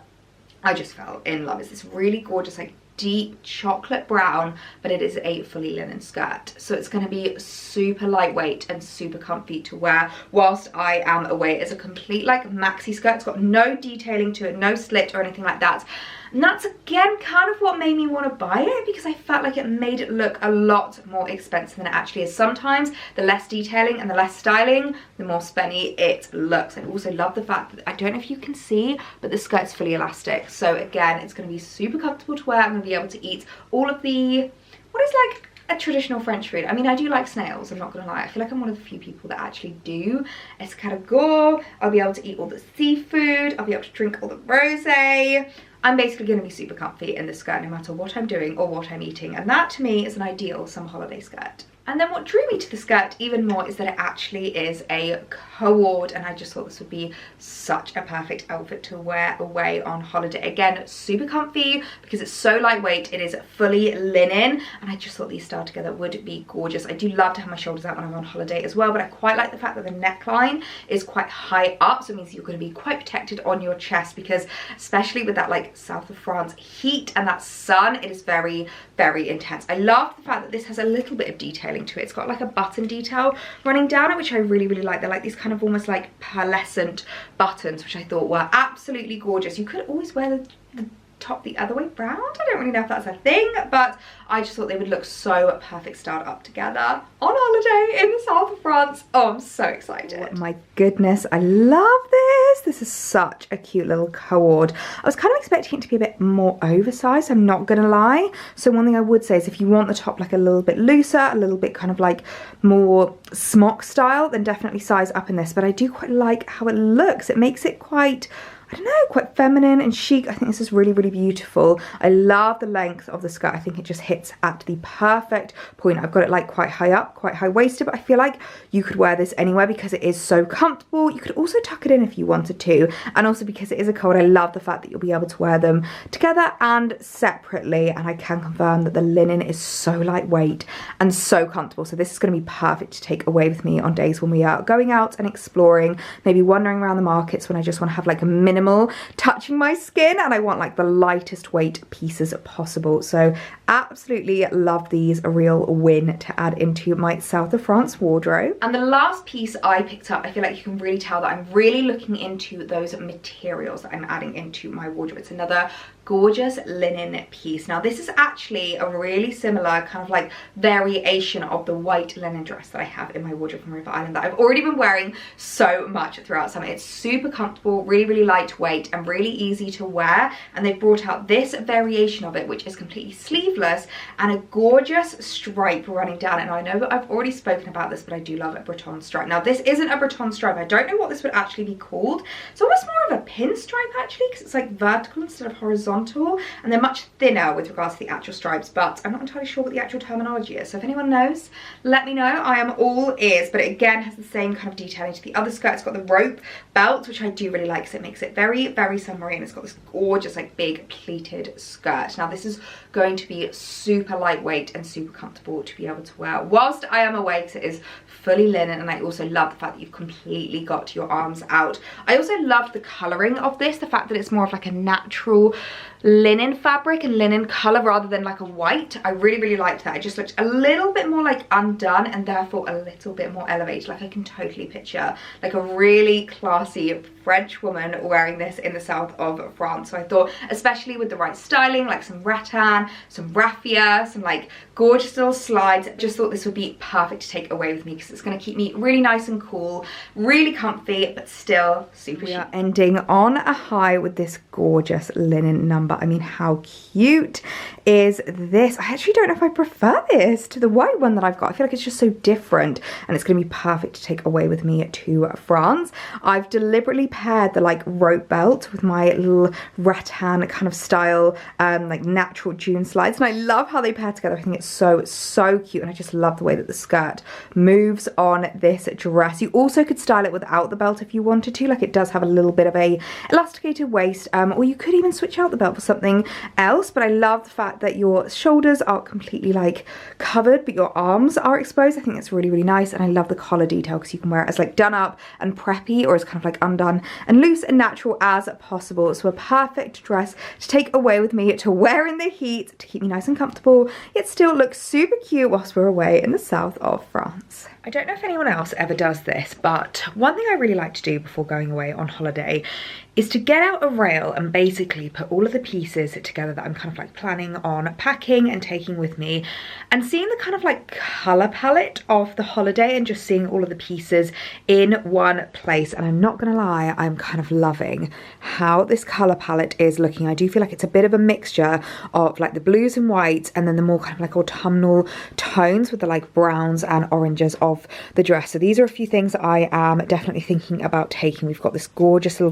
I just fell in love. It's this really gorgeous like deep chocolate brown, but it is a fully linen skirt, so it's going to be super lightweight and super comfy to wear whilst I am away. It's a complete like maxi skirt. It's got no detailing to it, no slit or anything like that. And that's again kind of what made me want to buy it, because I felt like it made it look a lot more expensive than it actually is. Sometimes the less detailing and the less styling, the more spenny it looks. I also love the fact that, I don't know if you can see, but the skirt's fully elastic. So again, it's going to be super comfortable to wear. I'm going to be able to eat all of the, what is like a traditional French food. I mean, I do like snails, I'm not gonna lie. I feel like I'm one of the few people that actually do. Escargot, I'll be able to eat all the seafood, I'll be able to drink all the rosé. I'm basically going to be super comfy in this skirt no matter what I'm doing or what I'm eating, and that to me is an ideal summer holiday skirt. And then what drew me to the skirt even more is that it actually is a cord, and I just thought this would be such a perfect outfit to wear away on holiday. Again, super comfy because it's so lightweight. It is fully linen, and I just thought these styled together would be gorgeous. I do love to have my shoulders out when I'm on holiday as well, but I quite like the fact that the neckline is quite high up, so it means you're going to be quite protected on your chest, because especially with that like south of France heat and that sun, it is very, very intense. I love the fact that this has a little bit of detailing to it. It's got like a button detail running down it, which I really, really like. They're like these kind of almost like pearlescent buttons, which I thought were absolutely gorgeous. You could always wear the top the other way round. I don't really know if that's a thing, but I just thought they would look so perfect styled up together on holiday in the south of France. Oh, I'm so excited. Oh my goodness, I love this. This is such a cute little cord. I was kind of expecting it to be a bit more oversized, I'm not gonna lie. So one thing I would say is if you want the top like a little bit looser, a little bit kind of like more smock style, then definitely size up in this. But I do quite like how it looks. It makes it quite, I don't know, quite feminine and chic. I think this is really, really beautiful. I love the length of the skirt. I think it just hits at the perfect point. I've got it like quite high up, quite high-waisted, but I feel like you could wear this anywhere because it is so comfortable. You could also tuck it in if you wanted to. And also because it is a coat, I love the fact that you'll be able to wear them together and separately. And I can confirm that the linen is so lightweight and so comfortable. So this is going to be perfect to take away with me on days when we are going out and exploring, maybe wandering around the markets when I just want to have like a minimal touching my skin and I want like the lightest weight pieces possible. So absolutely love these. A real win to add into my south of France wardrobe. And the last piece I picked up, I feel like you can really tell that I'm really looking into those materials that I'm adding into my wardrobe. It's another gorgeous linen piece. Now this is actually a really similar kind of like variation of the white linen dress that I have in my wardrobe from River Island that I've already been wearing so much throughout summer. It's super comfortable, really, really lightweight and really easy to wear, and they've brought out this variation of it which is completely sleeveless and a gorgeous stripe running down it. And I know that I've already spoken about this, but I do love a Breton stripe. Now this isn't a Breton stripe. I don't know what this would actually be called. It's almost more of a pinstripe actually, because it's like vertical instead of horizontal, and they're much thinner with regards to the actual stripes, but I'm not entirely sure what the actual terminology is. So if anyone knows, let me know. I am all ears. But it again has the same kind of detailing to the other skirt. It's got the rope belt, which I do really like, so it makes it very, very summery, and it's got this gorgeous like big pleated skirt. Now this is going to be super lightweight and super comfortable to be able to wear whilst I am away, because it is fully linen, and I also love the fact that you've completely got your arms out. I also love the colouring of this, the fact that it's more of like a natural linen fabric and linen colour rather than like a white. I really, really liked that. It just looked a little bit more like undone and therefore a little bit more elevated. Like I can totally picture like a really classy French woman wearing this in the south of France. So I thought, especially with the right styling, like some rattan, some raffia, some like gorgeous little slides, I just thought this would be perfect to take away with me because it's going to keep me really nice and cool, really comfy, but still super chic. We are ending on a high with this gorgeous linen number. I mean, how cute is this? I actually don't know if I prefer this to the white one that I've got. I feel like it's just so different, and it's going to be perfect to take away with me to France. I've deliberately paired the like rope belt with my little rattan kind of style like natural June slides, and I love how they pair together. I think it's so cute, and I just love the way that the skirt moves on this dress. You also could style it without the belt if you wanted to, like it does have a little bit of a elasticated waist, or you could even switch out the belt for something else. But I love the fact that your shoulders are completely like covered but your arms are exposed. I think that's really nice, and I love the collar detail because you can wear it as like done up and preppy, or as kind of like undone and loose and natural as possible. So a perfect dress to take away with me to wear in the heat, to keep me nice and comfortable, yet still look super cute whilst we're away in the south of France. I don't know if anyone else ever does this, but one thing I really like to do before going away on holiday is to get out a rail and basically put all of the pieces together that I'm kind of like planning on packing and taking with me, and seeing the kind of like colour palette of the holiday and just seeing all of the pieces in one place. And I'm not gonna lie, I'm kind of loving how this colour palette is looking. I do feel like it's a bit of a mixture of like the blues and whites, and then the more kind of like autumnal tones with the like browns and oranges of the dress. So these are a few things that I am definitely thinking about taking. We've got this gorgeous little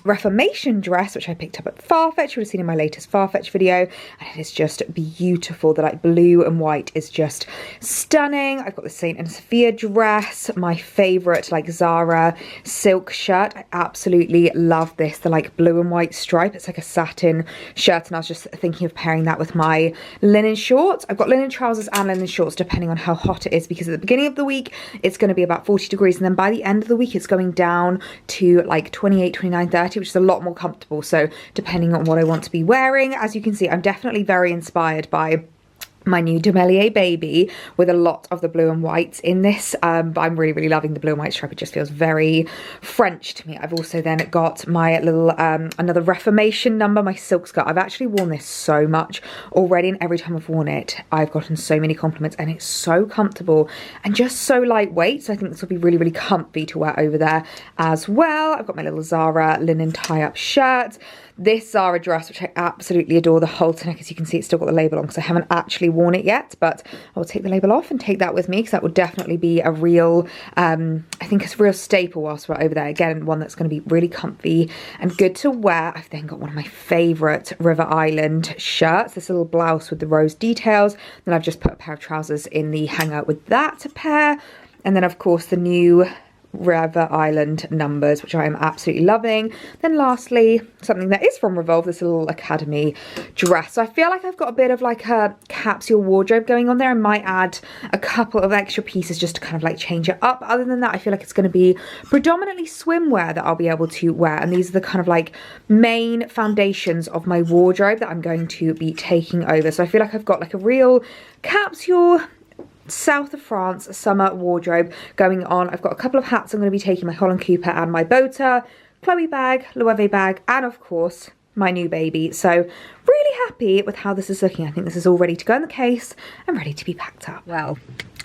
Reformation dress, which I picked up at Farfetch. You would have seen in my latest Farfetch video, and it is just beautiful. The like blue and white is just stunning. I've got the Saint and Sophia dress, my favorite like Zara silk shirt. I absolutely love this, the like blue and white stripe. It's like a satin shirt, and I was just thinking of pairing that with my linen shorts. I've got linen trousers and linen shorts depending on how hot it is, because at the beginning of the week it's going to be about 40 degrees, and then by the end of the week it's going down to like 28, 29, 30, which is a lot more comfortable. So depending on what I want to be wearing, as you can see, I'm definitely very inspired by my new Demier baby with a lot of the blue and whites in this, but I'm really loving the blue and white stripe. It just feels very French to me. I've also then got my little another Reformation number, my silk skirt. I've actually worn this so much already, and every time I've worn it I've gotten so many compliments, and it's so comfortable and just so lightweight. So I think this will be really comfy to wear over there as well. I've got my little Zara linen tie-up shirt, this Zara dress, which I absolutely adore, the halter neck. As you can see, it's still got the label on because I haven't actually worn it yet, but I will take the label off and take that with me, because that will definitely be a real, I think it's a real staple whilst we're over there. Again, one that's going to be really comfy and good to wear. I've then got one of my favourite River Island shirts, this little blouse with the rose details. Then I've just put a pair of trousers in the hanger with that to pair. And then of course the new River Island numbers, which I am absolutely loving. Then lastly, something that is from Revolve, this little academy dress. So I feel like I've got a bit of like a capsule wardrobe going on there. I might add a couple of extra pieces just to kind of like change it up. Other than that, I feel like it's going to be predominantly swimwear that I'll be able to wear, and these are the kind of like main foundations of my wardrobe that I'm going to be taking over. So I feel like I've got like a real capsule south of France summer wardrobe going on. I've got a couple of hats I'm going to be taking, my Holland Cooper and my Bota, Chloe bag, Loewe bag, and of course my new baby. So really happy with how this is looking. I think this is all ready to go in the case and ready to be packed up. Well,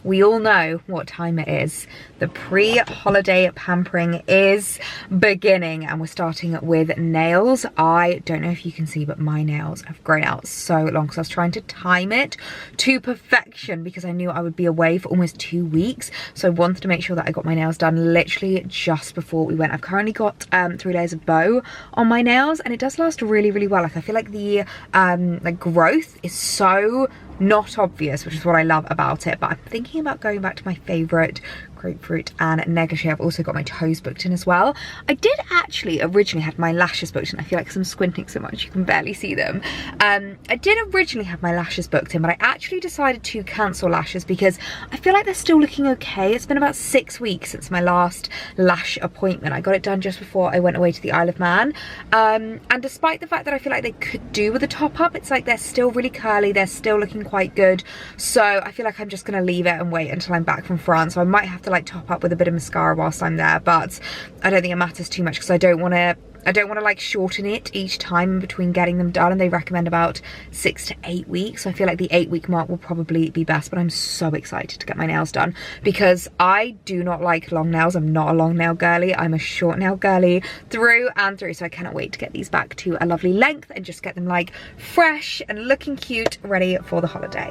we all know what time it is. The pre-holiday pampering is beginning, and we're starting with nails. I don't know if you can see, but my nails have grown out so long because I was trying to time it to perfection because I knew I would be away for almost 2 weeks. So I wanted to make sure that I got my nails done literally just before we went. I've currently got 3 layers of bow on my nails, and it does last really well. Like I feel like the like growth is so not obvious, which is what I love about it. But I'm thinking about going back to my favorite grapefruit and negligee. I've also got my toes booked in as well. I did actually originally have my lashes booked in. I feel like I'm squinting so much you can barely see them. I did originally have my lashes booked in, but I actually decided to cancel lashes because I feel like they're still looking okay. It's been about 6 weeks since my last lash appointment. I got it done just before I went away to the Isle of Man, and despite the fact that I feel like they could do with a top up, it's like they're still really curly, they're still looking quite good. So I feel like I'm just gonna leave it and wait until I'm back from France. So I might have to like top up with a bit of mascara whilst I'm there, but I don't think it matters too much because I don't want to like shorten it each time in between getting them done, and they recommend about 6 to 8 weeks. So I feel like the 8-week mark will probably be best, but I'm so excited to get my nails done because I do not like long nails. I'm not a long nail girly. I'm a short nail girly through and through. So I cannot wait to get these back to a lovely length and just get them like fresh and looking cute, ready for the holiday.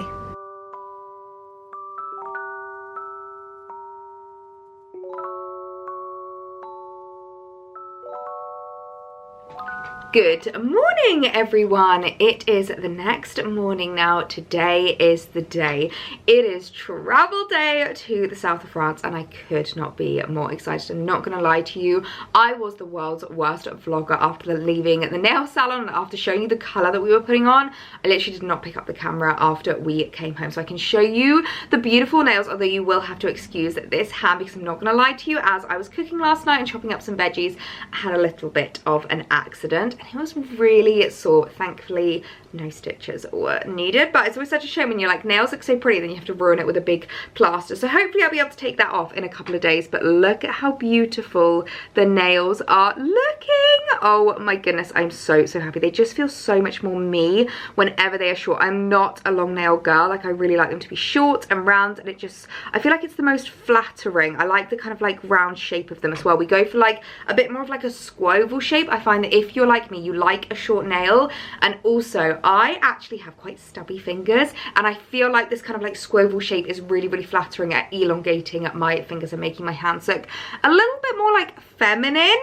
Good morning, everyone. It is the next morning now. Today is the day. It is travel day to the south of France, and I could not be more excited. I'm not gonna lie to you, I was the world's worst vlogger after leaving the nail salon and after showing you the color that we were putting on. I literally did not pick up the camera after we came home, so I can show you the beautiful nails, although you will have to excuse this hand because I'm not gonna lie to you, as I was cooking last night and chopping up some veggies, I had a little bit of an accident. It was really sore. Thankfully no stitches were needed, but it's always such a shame when you're like, nails look so pretty, then you have to ruin it with a big plaster. So hopefully I'll be able to take that off in a couple of days. But look at how beautiful the nails are looking. Oh my goodness, I'm so happy. They just feel so much more me whenever they are short. I'm not a long nail girl. Like, I really like them to be short and round, and I feel like it's the most flattering. I like the kind of like round shape of them as well. We go for like a bit more of like a squoval shape. I find that if you're like me, you like a short nail, and also I actually have quite stubby fingers, and I feel like this kind of like squoval shape is really flattering at elongating my fingers and making my hands look a little bit more like feminine.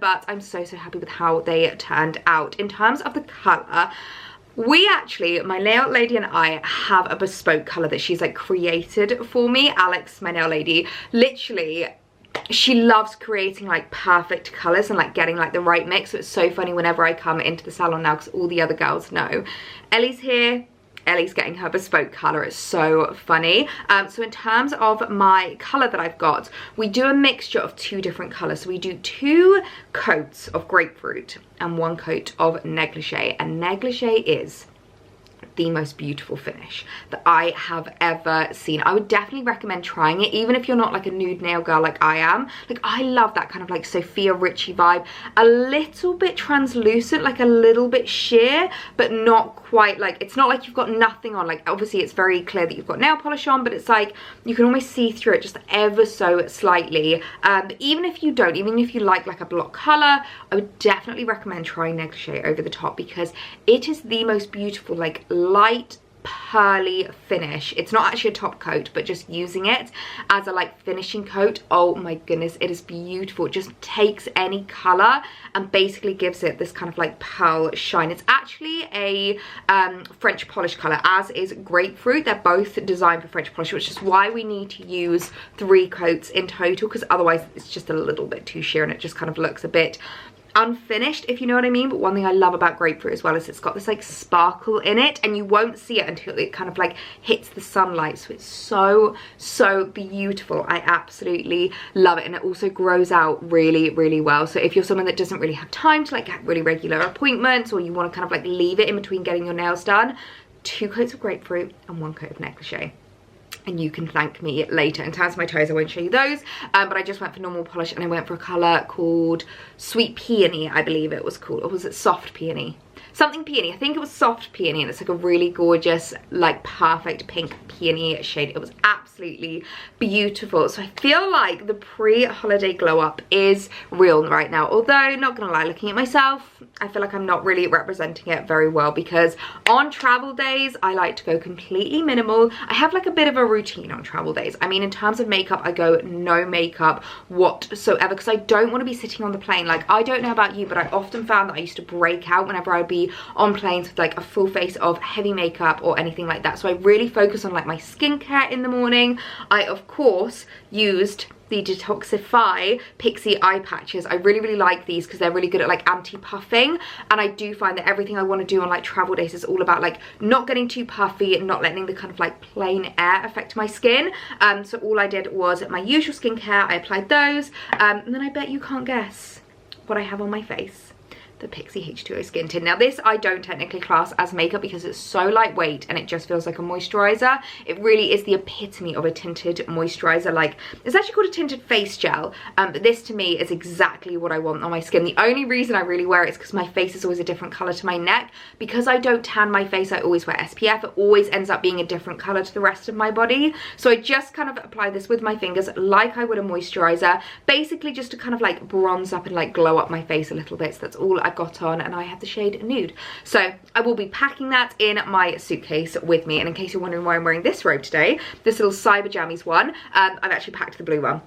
But I'm so happy with how they turned out. In terms of the color, my nail lady and I have a bespoke color that she's like created for me. Alex, my nail lady, literally, she loves creating like perfect colors and like getting like the right mix. So it's so funny whenever I come into the salon now, because all the other girls know Ellie's here, Ellie's getting her bespoke color. It's so funny. So in terms of my color that I've got, we do a mixture of 2 different colors. So we do 2 coats of grapefruit and 1 coat of negligee, and negligee is the most beautiful finish that I have ever seen. I would definitely recommend trying it, even if you're not like a nude nail girl like I am. Like, I love that kind of like Sophia Richie vibe, a little bit translucent, like a little bit sheer, but not quite like, it's not like you've got nothing on. Like, obviously it's very clear that you've got nail polish on, but it's like you can almost see through it just ever so slightly. But even if you don't, even if you like a block color, I would definitely recommend trying negligee over the top, because it is the most beautiful like light pearly finish. It's not actually a top coat, but just using it as a like finishing coat, oh my goodness, it is beautiful. It just takes any color and basically gives it this kind of like pearl shine. It's actually a French polish color, as is grapefruit. They're both designed for French polish, which is why we need to use 3 coats in total, because otherwise it's just a little bit too sheer and it just kind of looks a bit unfinished, if you know what I mean. But one thing I love about grapefruit as well is it's got this like sparkle in it, and you won't see it until it kind of like hits the sunlight. So it's so beautiful. I absolutely love it, and it also grows out really well. So if you're someone that doesn't really have time to like get really regular appointments, or you want to kind of like leave it in between getting your nails done, 2 coats of grapefruit and 1 coat of negligee, and you can thank me later. In terms of my toes, I won't show you those, but I just went for normal polish, and I went for a colour called Sweet Peony, I believe it was called, or was it Soft Peony? Something peony. I think it was Soft Peony, and it's like a really gorgeous, like perfect pink peony shade. It was absolutely beautiful. So I feel like the pre-holiday glow up is real right now, although not gonna lie, looking at myself, I feel like I'm not really representing it very well, because on travel days I like to go completely minimal. I have like a bit of a routine on travel days. I mean, in terms of makeup, I go no makeup whatsoever, because I don't want to be sitting on the plane. Like, I don't know about you, but I often found that I used to break out whenever I'd be on planes with like a full face of heavy makeup or anything like that. So I really focus on like my skincare in the morning. I of course used the Detoxify Pixie eye patches. I really like these because they're really good at like anti-puffing, and I do find that everything I want to do on like travel days is all about like not getting too puffy and not letting the kind of like plain air affect my skin. So all I did was my usual skincare. I applied those, and then I bet you can't guess what I have on my face. the Pixi H2O Skin Tint. Now this I don't technically class as makeup because it's so lightweight and it just feels like a moisturizer. It really is the epitome of a tinted moisturizer. Like, it's actually called a tinted face gel, but this to me is exactly what I want on my skin. The only reason I really wear it is because my face is always a different color to my neck. Because I don't tan my face, I always wear SPF. It always ends up being a different color to the rest of my body. So I just kind of apply this with my fingers like I would a moisturizer, basically just to kind of like bronze up and like glow up my face a little bit. So that's all I've got on, and I have the shade Nude. So I will be packing that in my suitcase with me. And in case you're wondering why I'm wearing this robe today, this little Cyber Jammies one, I've actually packed the blue one.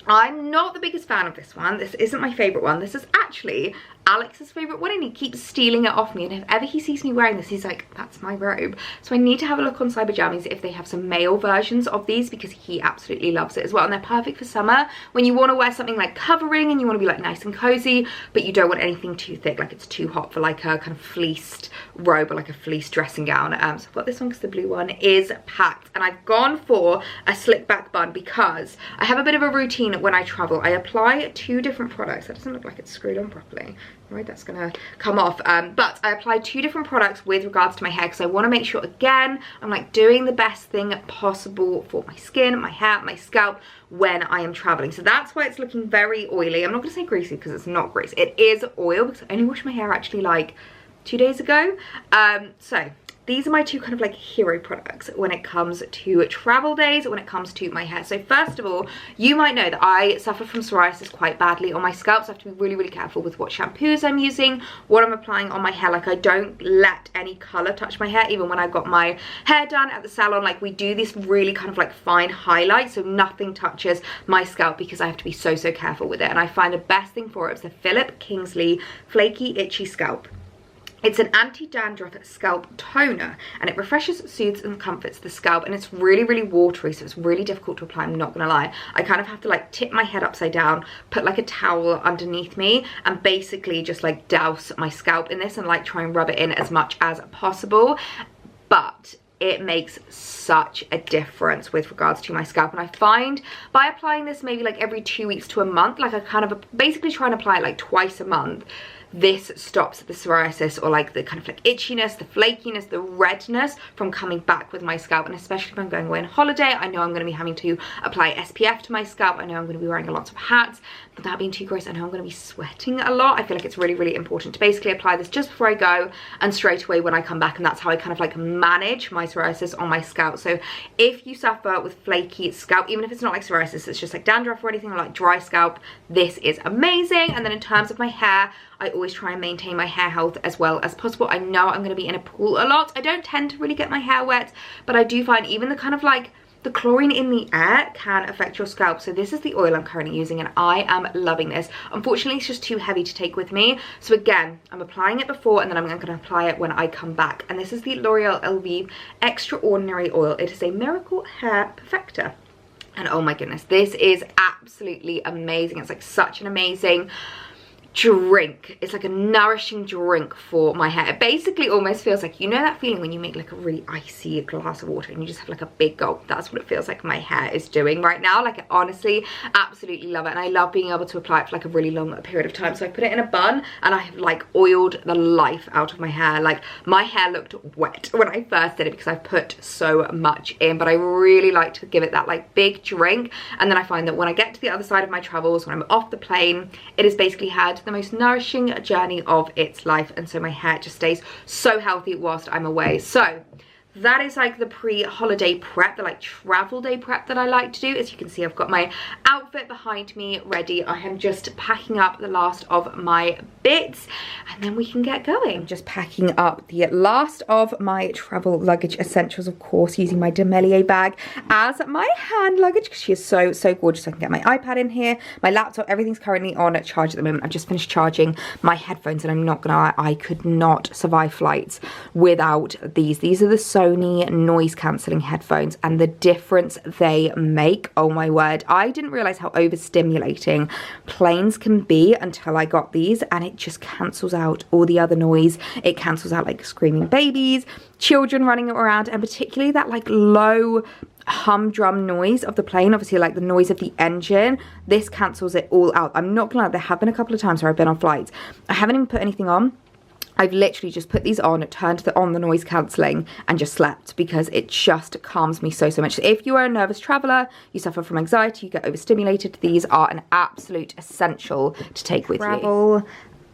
I'm not the biggest fan of this one. This isn't my favorite one. This is actually Alex's favorite one, and he keeps stealing it off me, and if ever he sees me wearing this, he's like, that's my robe. So I need to have a look on Cyber Jammies if they have some male versions of these, because he absolutely loves it as well. And they're perfect for summer when you want to wear something like covering and you want to be like nice and cozy, but you don't want anything too thick, like it's too hot for like a kind of fleeced robe or like a fleece dressing gown. So I've got this one because the blue one is packed, and I've gone for a slick back bun because I have a bit of a routine when I travel. I apply 2 different products. That doesn't look like it's screwed on properly. Right, that's gonna come off, but I applied 2 different products with regards to my hair because I want to make sure, again, I'm like doing the best thing possible for my skin, my hair, my scalp when I am traveling. So that's why it's looking very oily. I'm not gonna say greasy because it's not grease. It is oil because I only washed my hair actually like 2 days ago. So these are my 2 kind of like hero products when it comes to travel days, when it comes to my hair. So first of all, you might know that I suffer from psoriasis quite badly on my scalp, so I have to be really, really careful with what shampoos I'm using, what I'm applying on my hair. Like, I don't let any color touch my hair. Even when I got my hair done at the salon, like, we do this really kind of like fine highlight, so nothing touches my scalp because I have to be so, so careful with it. And I find the best thing for it is the Philip Kingsley Flaky Itchy Scalp. It's an anti-dandruff scalp toner, and it refreshes, soothes and comforts the scalp, and it's really, really watery, so it's really difficult to apply. I'm not gonna lie. I kind of have to like tip my head upside down, put like a towel underneath me, and basically just like douse my scalp in this and like try and rub it in as much as possible. But it makes such a difference with regards to my scalp, and I find by applying this maybe like every 2 weeks to a month, like I kind of basically try and apply it like twice a month, this stops the psoriasis or like the kind of like itchiness, the flakiness, the redness from coming back with my scalp. And especially if I'm going away on holiday, I know I'm going to be having to apply SPF to my scalp. I know I'm going to be wearing lots of hats. Without being too gross, I know I'm going to be sweating a lot. I feel like it's really, really important to basically apply this just before I go and straight away when I come back, and that's how I kind of like manage my psoriasis on my scalp. So if you suffer with flaky scalp, even if it's not like psoriasis, it's just like dandruff or anything, or like dry scalp, this is amazing. And then in terms of my hair, I always try and maintain my hair health as well as possible. I know I'm going to be in a pool a lot. I don't tend to really get my hair wet, but I do find even the kind of like the chlorine in the air can affect your scalp. So this is the oil I'm currently using, and I am loving this. Unfortunately, it's just too heavy to take with me. So again, I'm applying it before, and then I'm going to apply it when I come back. And this is the L'Oreal Elvive Extraordinary Oil. It is a miracle hair perfector. And oh my goodness, this is absolutely amazing. It's like such an amazing drink. It's like a nourishing drink for my hair. It basically almost feels like, you know that feeling when you make like a really icy glass of water and you just have like a big gulp? That's what it feels like my hair is doing right now. Like, I honestly absolutely love it, and I love being able to apply it for like a really long period of time. So I put it in a bun, and I have like oiled the life out of my hair. Like, my hair looked wet when I first did it because I've put so much in, but I really like to give it that like big drink. And then I find that when I get to the other side of my travels, when I'm off the plane, it has basically had the most nourishing journey of its life, and so my hair just stays so healthy whilst I'm away. So that is like the pre-holiday prep, the like travel day prep that I like to do. As you can see, I've got my outfit behind me ready. I am just packing up the last of my bits, and then we can get going. I'm just packing up the last of my travel luggage essentials, of course, using my Demier bag as my hand luggage because she is so, so gorgeous. I can get my iPad in here, my laptop, everything's currently on charge at the moment. I've just finished charging my headphones, and I'm not gonna lie, I could not survive flights without these. These are the so Sony noise cancelling headphones, and the difference they make, oh my word. I didn't realise how overstimulating planes can be until I got these, and it just cancels out all the other noise. It cancels out like screaming babies, children running around, and particularly that like low humdrum noise of the plane, obviously like the noise of the engine. This cancels it all out. I'm not gonna lie, there have been a couple of times where I've been on flights, I haven't even put anything on. I've literally just put these on, turned on the noise cancelling, and just slept, because it just calms me so much. If you are a nervous traveller, you suffer from anxiety, you get overstimulated, these are an absolute essential to take with you.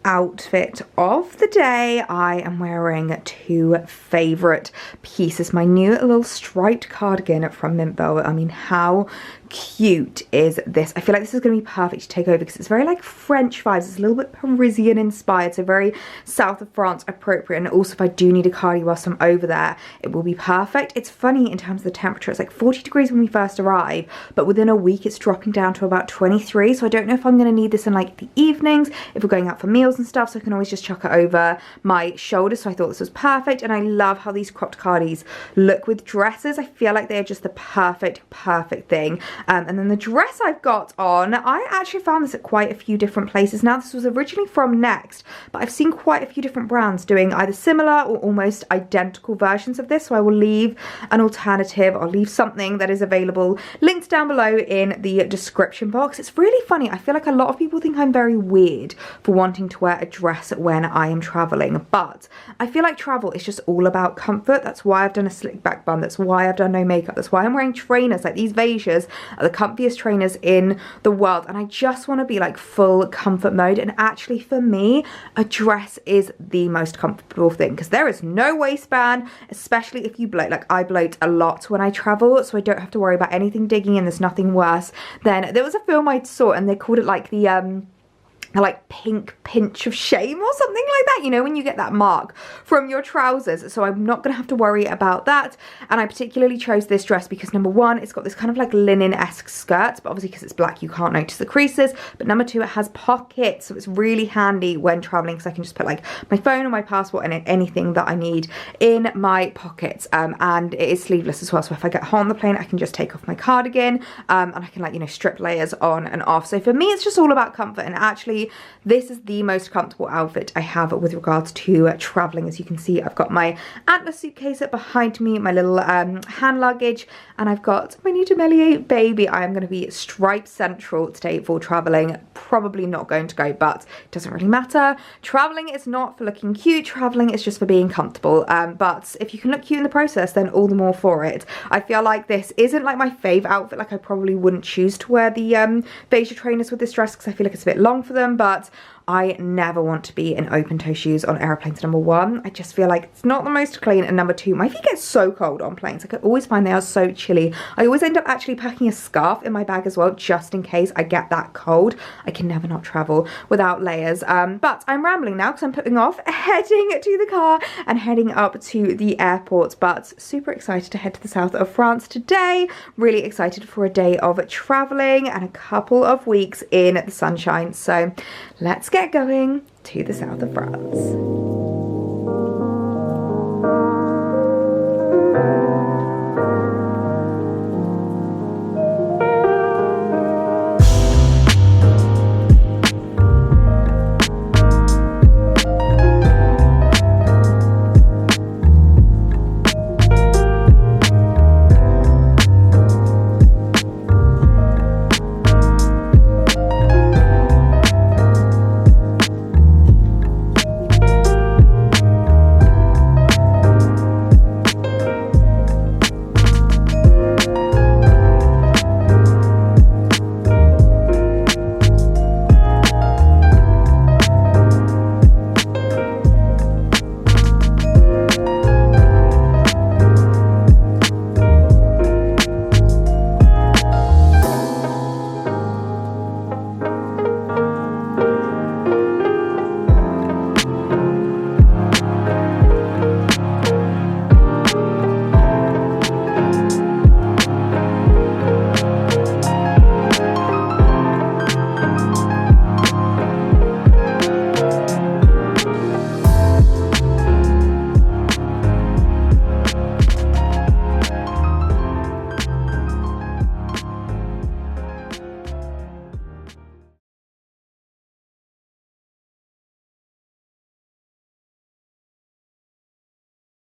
Outfit of the day, I am wearing two favourite pieces. My new little striped cardigan from Mint Velvet. I mean, how cute is this? I feel like this is going to be perfect to take over, because it's very like French vibes. It's a little bit Parisian inspired, so very south of France appropriate. And also, if I do need a cardi whilst I'm over there, it will be perfect. It's funny in terms of the temperature. It's like 40 degrees when we first arrive, but within a week it's dropping down to about 23. So I don't know if I'm going to need this in like the evenings, if we're going out for meals and stuff, so I can always just chuck it over my shoulders. So I thought this was perfect, and I love how these cropped cardis look with dresses. I feel like they are just the perfect thing. And then the dress I've got on, I actually found this at quite a few different places. Now, this was originally from Next, but I've seen quite a few different brands doing either similar or almost identical versions of this, so I will leave an alternative, or leave something that is available linked down below in the description box. It's really funny, I feel like a lot of people think I'm very weird for wanting to wear a dress when I am traveling, but I feel like travel is just all about comfort. That's why I've done a slick back bun, that's why I've done no makeup, that's why I'm wearing trainers. Like, these Vejas are the comfiest trainers in the world, and I just want to be like full comfort mode. And actually, for me, a dress is the most comfortable thing, because there is no waistband, especially if you bloat. Like, I bloat a lot when I travel, so I don't have to worry about anything digging in. There's nothing worse than, there was a film I saw and they called it like the like pink pinch of shame or something like that, you know, when you get that mark from your trousers. So I'm not gonna have to worry about that. And I particularly chose this dress because, number one, it's got this kind of like linen-esque skirt, but obviously because it's black you can't notice the creases. But number two, it has pockets, so it's really handy when traveling, because I can just put like my phone or my passport and anything that I need in my pockets. And it is sleeveless as well, so if I get hot on the plane, I can just take off my cardigan, and I can, like, you know, strip layers on and off. So for me, it's just all about comfort. And actually, this is the most comfortable outfit I have with regards to traveling. As you can see, I've got my Atlas suitcase up behind me, my little hand luggage, and I've got my new PetiteElliee baby. I am going to be stripe central today for traveling. Probably not going to go, but it doesn't really matter. Traveling is not for looking cute. Traveling is just for being comfortable. But if you can look cute in the process, then all the more for it. I feel like this isn't like my fave outfit. Like, I probably wouldn't choose to wear the Veja trainers with this dress, because I feel like it's a bit long for them. But I never want to be in open toe shoes on airplanes, number one. I just feel like it's not the most clean, and number two, my feet get so cold on planes. Like, I always find they are so chilly. I always end up actually packing a scarf in my bag as well, just in case I get that cold. I can never not travel without layers. But I'm rambling now because I'm putting off, heading to the car and heading up to the airport. But super excited to head to the south of France today. Really excited for a day of traveling and a couple of weeks in the sunshine. So let's get going to the south of France.